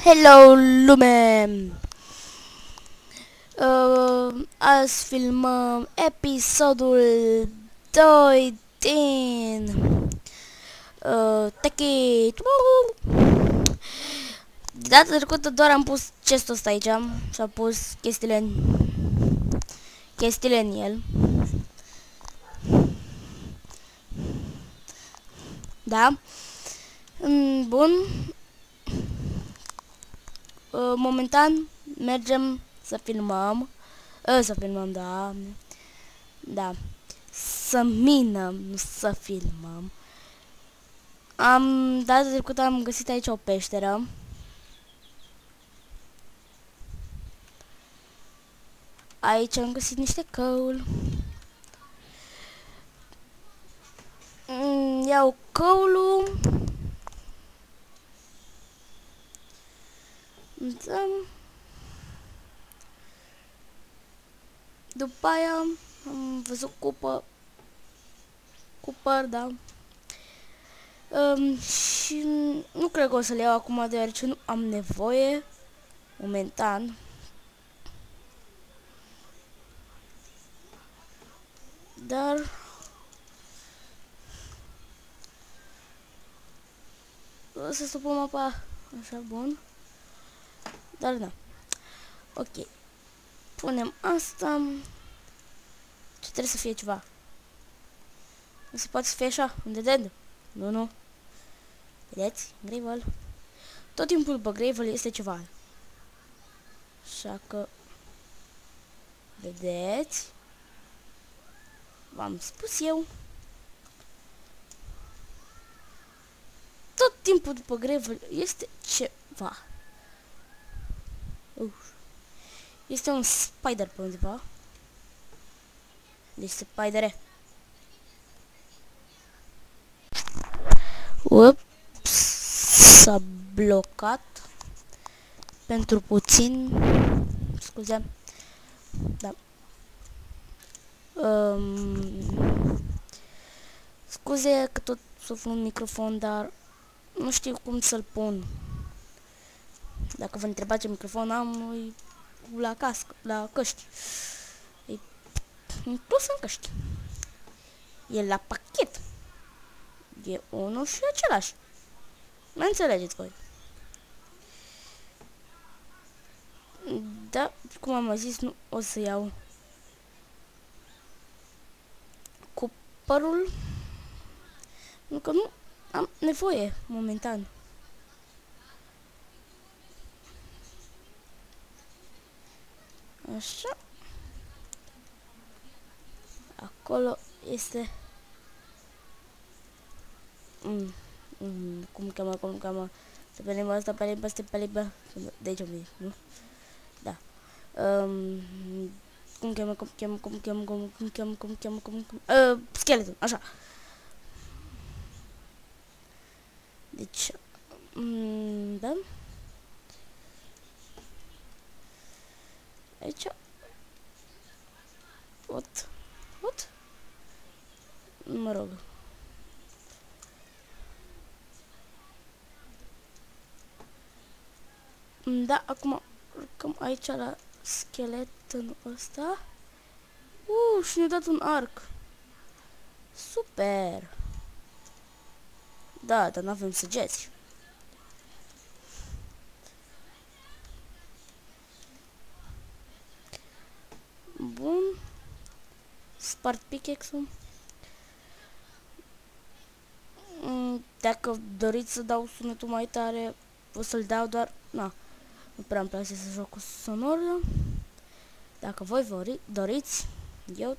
Hello, lume! Azi filmăm episodul 2 din Take It! De data trecută doar am pus chestul ăsta aici și am pus chestiile în el. Da? Bun. Momentan mergem să filmăm. Da. Da. Să minăm, nu să filmăm. Data trecută am găsit aici o peșteră. Aici am găsit niște căul. Iau căulul. Da. După aia am văzut cupăr, da. Și nu cred că o să le iau acum, deoarece nu am nevoie momentan. Dar o să stupăm apa așa, bun. Dar da. Ok. Punem asta. Ce trebuie să fie ceva? Nu se poate să fie așa, unde dead? Nu. Vedeți? Gravel. Tot timpul după gravel este ceva. Așa că... Vedeți? V-am spus eu. Tot timpul după gravel este ceva. Este un spider pe undeva. Deci spidere. Ups, s-a blocat pentru puțin. Scuze. Da. Scuze că tot suflu un microfon, dar nu știu cum să-l pun. Dacă vă întrebați ce microfon am, e la cască, la căști. E pus în căști. E la pachet. E unul și același. Mă înțelegeți voi. Da, cum am zis, nu o să iau cupărul. Pentru că nu am nevoie momentan. Așa. Acolo este... cum cheamă? Asta pe limba. De aici am nu? Da. Cum cheamă? Skeleton, așa. Deci, da. Aici. What? Mă rog. Da, acum urcăm aici la skeletonul ăsta. Și ne-a dat un arc. Super. Da, dar n-avem săgeți. Bun. Spart pickaxe-ul. Dacă doriți să dau sunetul mai tare, o să-l dau, doar... Na, nu prea îmi place să joc cu sonoră. Dacă voi doriți, eu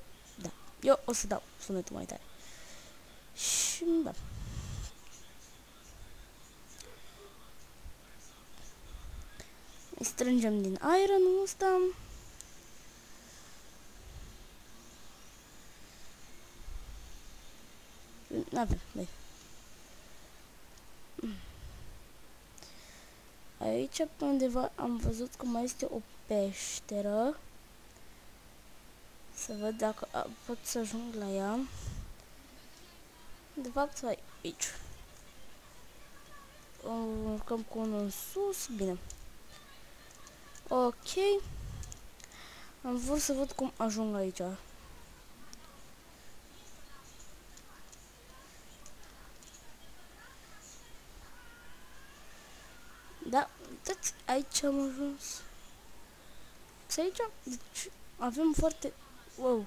o să dau sunetul mai tare. Și da. Îi strângem din iron-ul ăsta. N-avem, băi. Aici pe undeva am văzut că mai este o peșteră. Să văd dacă pot să ajung la ea. De fapt, aici. urcăm cu unul în sus. Bine. Ok. Am vrut să văd cum ajung aici. Da, uitați, aici am ajuns. Și aici, deci, avem foarte... Wow.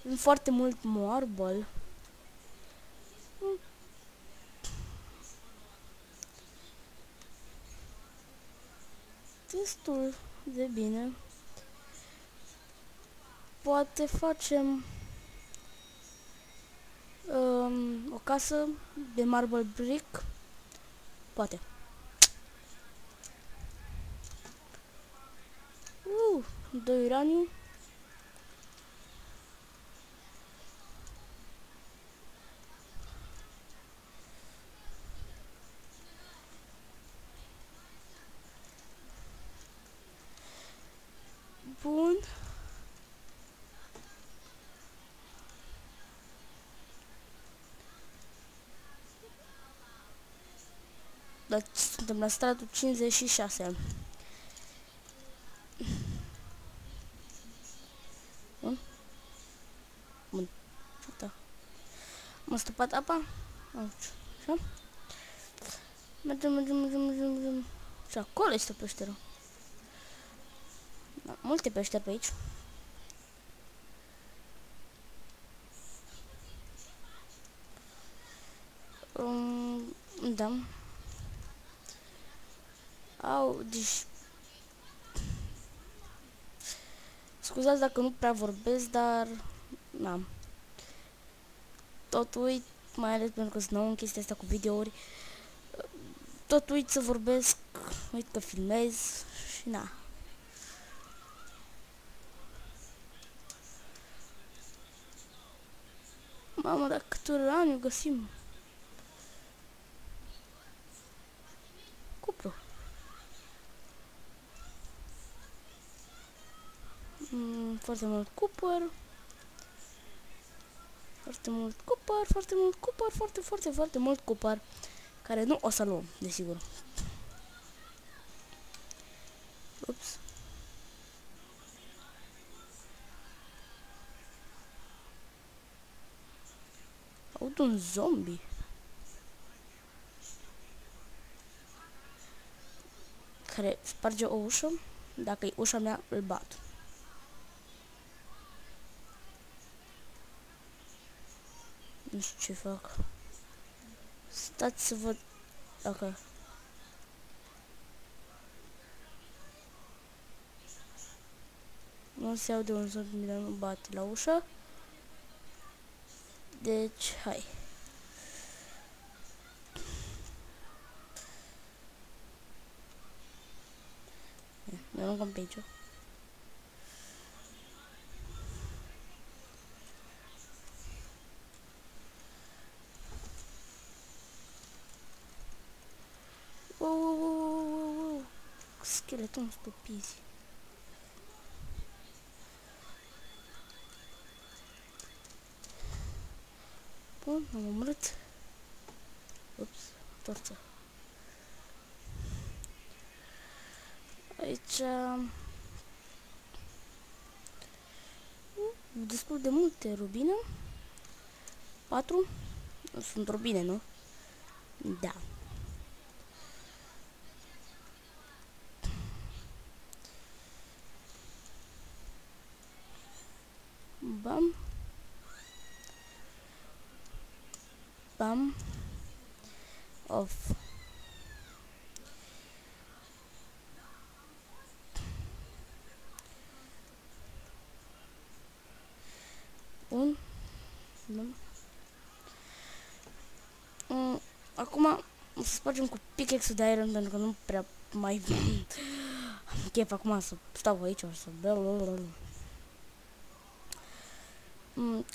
Avem foarte mult marble. Destul de bine. Poate facem o casă de marble brick. Poate. 2 uraniu. Bun. Dar suntem la stratul 56. Bun. Bun. Da. M-a stupat apa. Așa. Mergem. Și acolo este peșteră. Da, multe peșteri pe aici. Da. Deci... Scuzați dacă nu prea vorbesc, dar... N-am. Tot uit, mai ales pentru că sunt nou în chestia asta cu videouri. Tot uit să vorbesc, uit că filmez și na. Mamă, dar cât uraniu găsim. Cupru. Foarte mult cupăr. Foarte mult cupăr, foarte mult cupăr. Care nu o să luăm, desigur. Ups. Aud un zombie. Care sparge o ușă. Dacă e ușa mea, îl bat. Nu știu ce fac. Stați să văd dacă... Nu se aude un zombie, dar nu bate la ușă. Deci, hai. Ne aruncăm pe aici. Wow. Skeleton stupizi. Bun, am omorât. Ups, torță. Aici... destul de multe rubine. 4. Sunt rubine, nu? Da. Bam. Bam. Off. Bun. Bun. Acum o să spargem cu pickaxe de iron pentru că nu prea mai am chef acum să stau aici o să...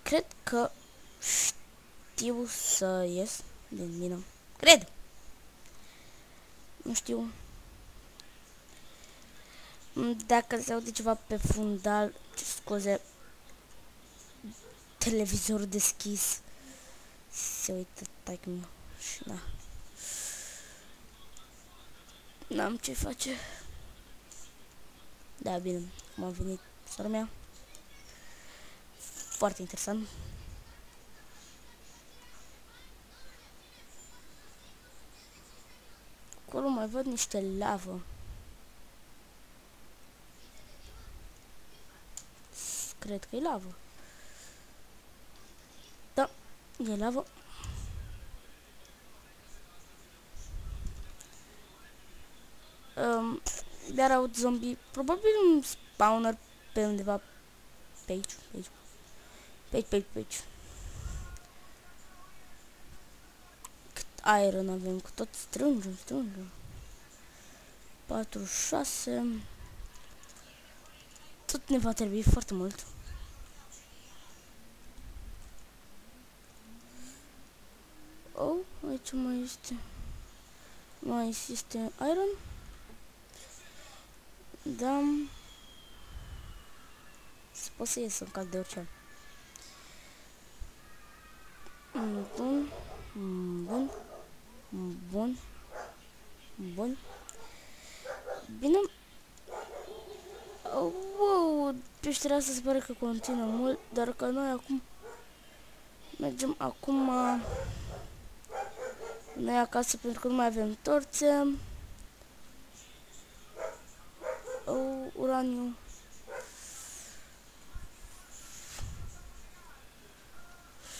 Cred că știu să ies din mină. Cred! Nu știu. Dacă se aude ceva pe fundal, scuze, televizorul deschis, se uită taică-miu și da. N-am ce face. Da, bine, cum a venit sora mea. Foarte interesant. Acolo mai văd niște lavă. Cred că e lavă. Da, e lavă. Iar aud zombie. Probabil un spawner pe undeva pe aici. Pe aici. Cât iron avem, cu tot strângem. 46. Tot ne va trebui foarte mult. Oh, aici mai este. Mai este iron. Da. Se poate să ies în caz de orice. Bun. Bine. Oh, wow, peștera asta se pare că continuă mult, dar că noi acum mergem noi acasă pentru că nu mai avem torțe. Oh, uraniu.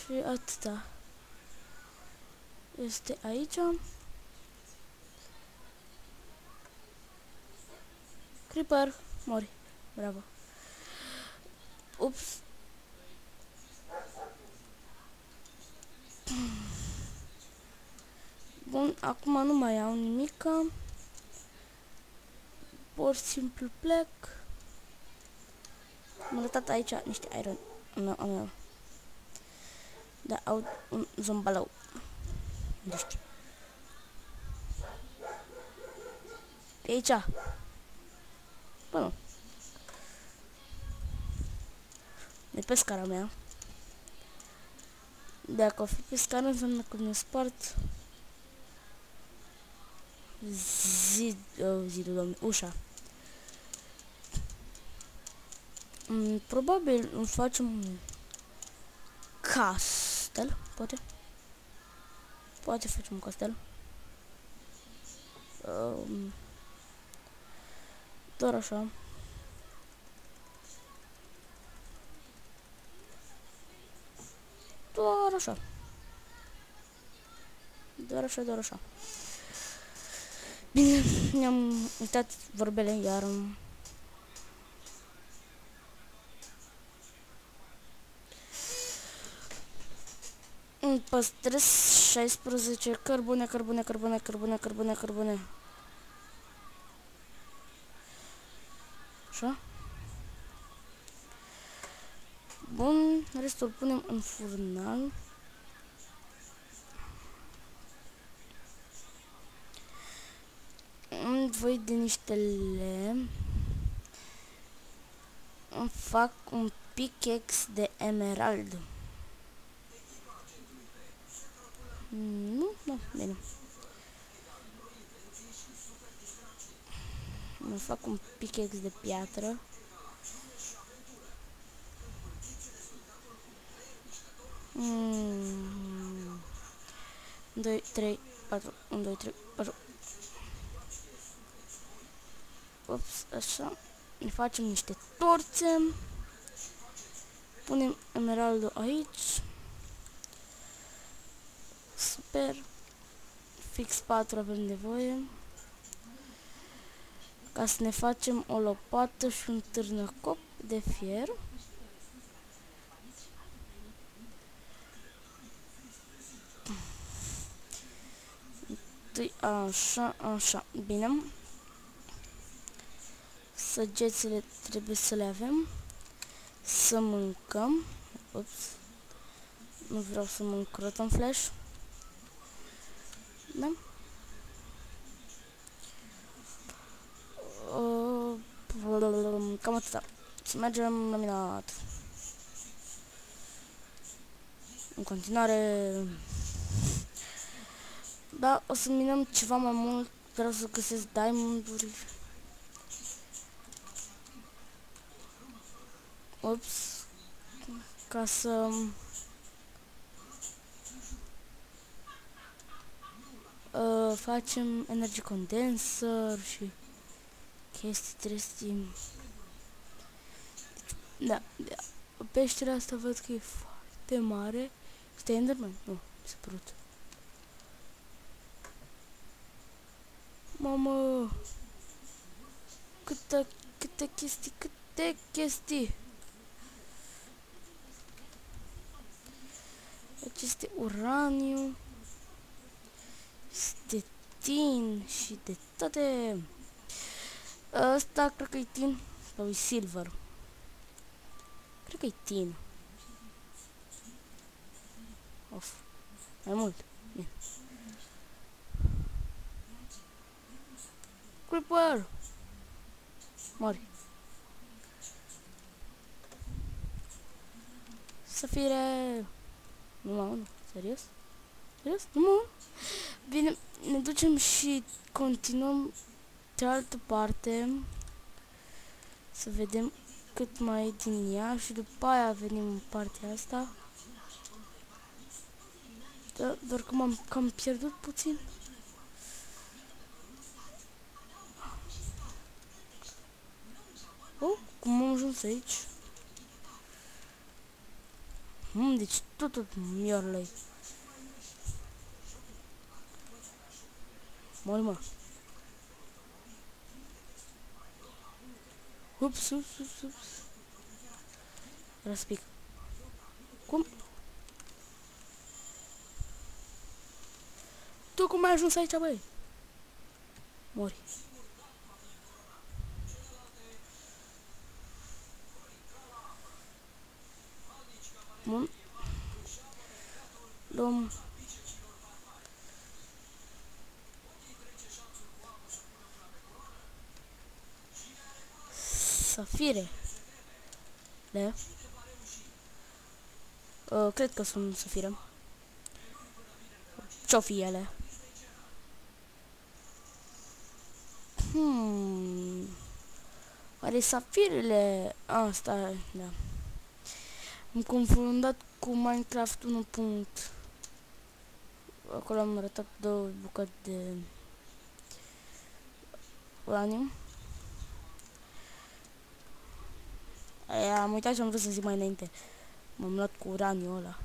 Și atâta. Este aici. Creeper, mori. Bravo. Ups. Bun, acum nu mai au nimica. Pur și simplu plec. M-am lăsat aici niște iron. Nu. Da, au un zombalou. Unde știi? Pe aici. Bă, nu. De pescara mea. Dacă o fi pescară, înseamnă că mi-a spart zidul, domnule, ușa. Probabil îmi facem un castel, poate? Poate facem un castel. Doar așa. Doar așa. Bine, mi-am uitat vorbele iar. Îmi păstrez 16 cărbune. Așa. Bun, restul punem în furnal. Îmi voi de niște lemn. Îmi fac un pickaxe de emerald. Nu, bine. Îmi fac un pickaxe de piatră. 1, 2, 3, 4. Ups, așa. Ne facem niște torțe. Punem emeraldul aici. Super. Fix 4 avem nevoie. Ca să ne facem o lopată și un târnăcop de fier. Așa, bine. Săgețile trebuie să le avem. Să mâncăm. Ups. Nu vreau să mănânc rotten flash. Da? Cam atâta. Să mergem la minat. În continuare. Da, o să minăm ceva mai mult Vreau să găsesc diamonduri. Ups. Ca să... facem energy condenser și chestii. Da. Peștera asta văd că e foarte mare. Este Enderman? Nu, mi s-a părut. Mamă! Câte chestii! Aici este uraniu. Este tin și de toate. Asta cred că e tin sau e silver. Cred că e tin. Of. Mai mult. Bine. Creeper! Mori. Safire! Numai unul. Serios? Serios? Numai unul? Bine, ne ducem și continuăm de altă parte. Să vedem cât mai e din ea și după aia venim în partea asta. Da, doar că m-am cam pierdut puțin. Oh, cum am ajuns aici? Deci tot miorlăi. Mori. Ups. Răspic. Cum? Tu cum ai ajuns aici, băi? Mori. Bun. Luăm. Safire. Cred că sunt safire. Ce-o fi ele? Oare safirele? Asta, da. Am confundat cu Minecraft 1. Acolo am arătat 2 bucăți de uranium. Am uitat ce am vrut să zic mai înainte. M-am luat cu uraniul ăla.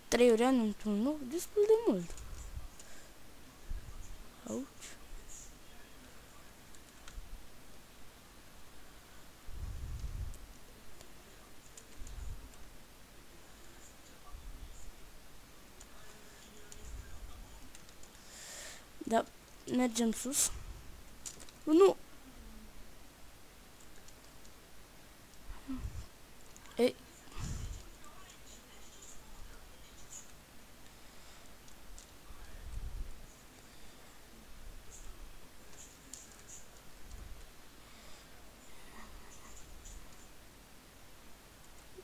3 uraniu într-un loc, destul de mult. Auci. Da, mergem sus. Nu! Ei.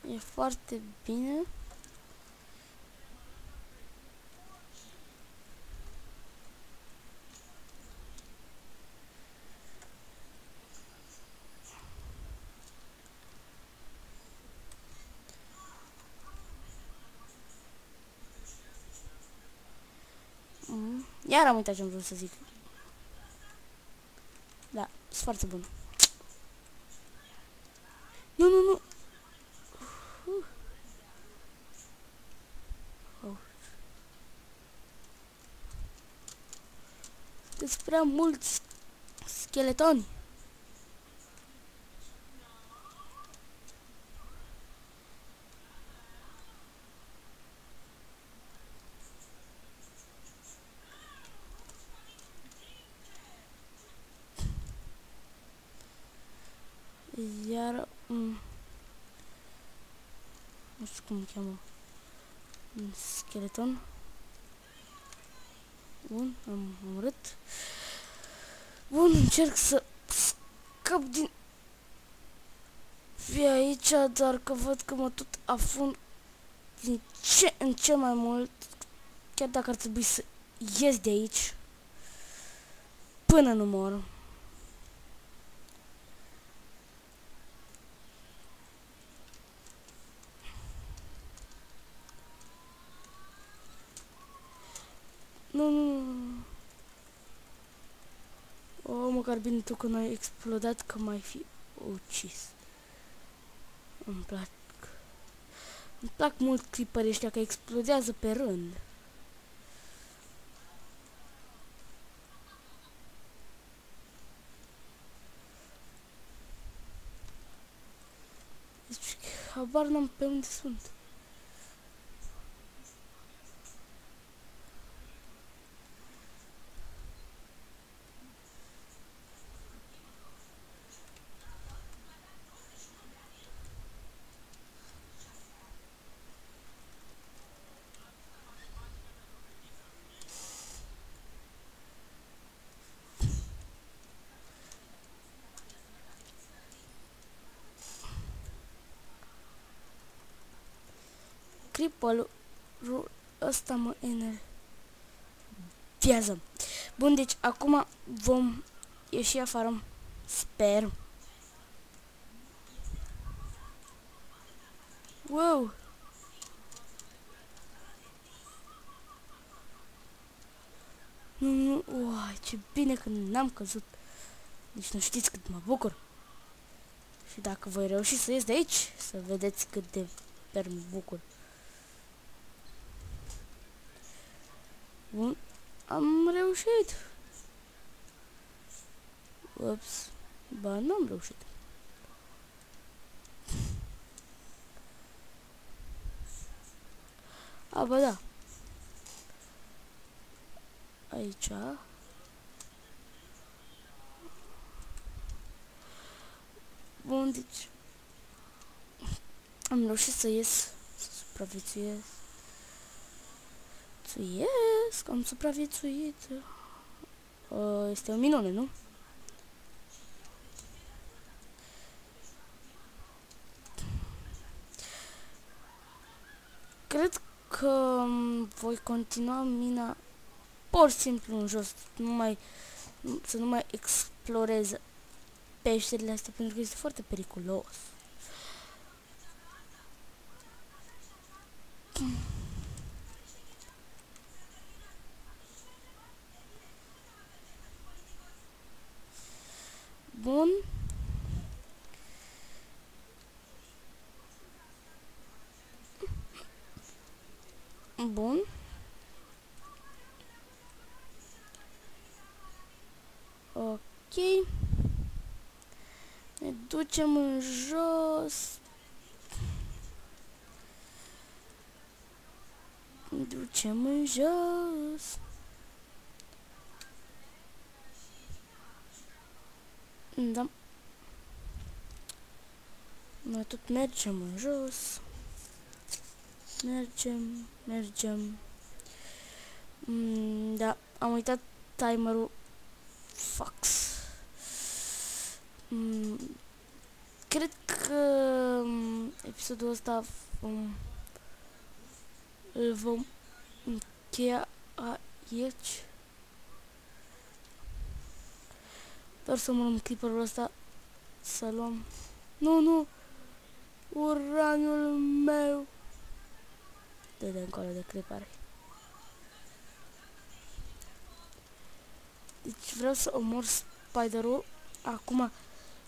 E foarte bine. Iar am uitat ce am vrut să zic. Da, sunt foarte bun. Nu. Sunteți prea mulți scheletoni. Iar nu știu cum îl cheamă. Un skeleton. Bun, am omorât. Bun, încerc să scap din fi aici, doar că văd că mă tot afund din ce în ce mai mult, chiar dacă ar trebui să ies de aici până nu mor. Nu. O, măcar bine tu că n-ai explodat, că m-ai fi ucis. Îmi plac mult clipării ăștia, că explodează pe rând. Deci, habar n-am pe unde sunt. Creeper-ul ăsta mă enervează. Bun, deci acum vom ieși afară. Sper. Wow! Nu, uai, ce bine că n-am căzut. Deci nu știți cât mă bucur. Și dacă voi reuși să ies de aici, să vedeți cât de mă bucur. Bun, am reușit. Ups, ba, nu am reușit. A, ba da. Aici. Bun, deci am reușit să ies, să supraviețuiesc. Am supraviețuit. Este o minune, nu? Cred că voi continua mina pur și simplu în jos, să nu mai explorez peșterile astea, pentru că este foarte periculos. Bun. Bun. Ok. Ne ducem în jos. Ne ducem în jos. Da. Noi tot mergem în jos. Mergem. Da, am uitat timerul. Fax. Cred că episodul ăsta îl vom încheia aici. Doar să mă luăm clipperul ăsta, să luăm. Nu! Uraniul meu! Dă-de încolo de clipare. Deci vreau să omor spiderul. Acum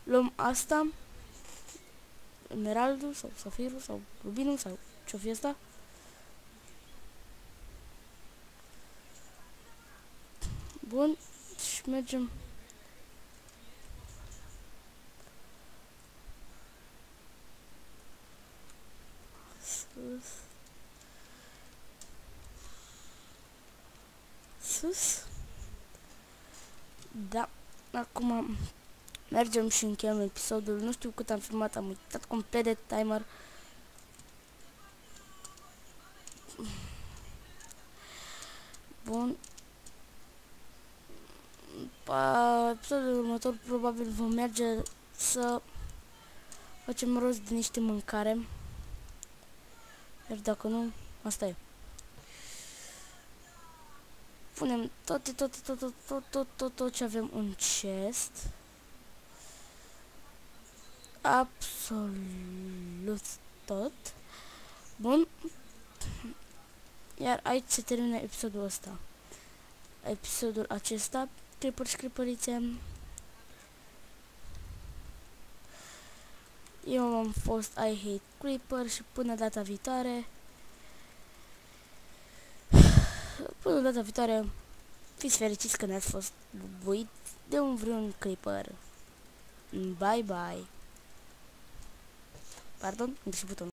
luăm asta. Emeraldul sau safirul sau rubinul sau ce-o fi asta. Bun, și mergem. Sus. Da, acum mergem și încheiem episodul. Nu știu cât am filmat, am uitat complet de timer. Bun. Episodul următor probabil vom merge să Facem rost de niște mâncare. Iar dacă nu, asta e. Punem tot ce avem în chest. Absolut tot. Bun. Iar aici se termină episodul ăsta. Episodul acesta. Creeper și creeperițe. Eu am fost I Hate Creeper și până data viitoare. Până data viitoare, fiți fericiți că ne-ați fost bubuit de vreun creeper. Bye bye. Pardon, am găsit butonul.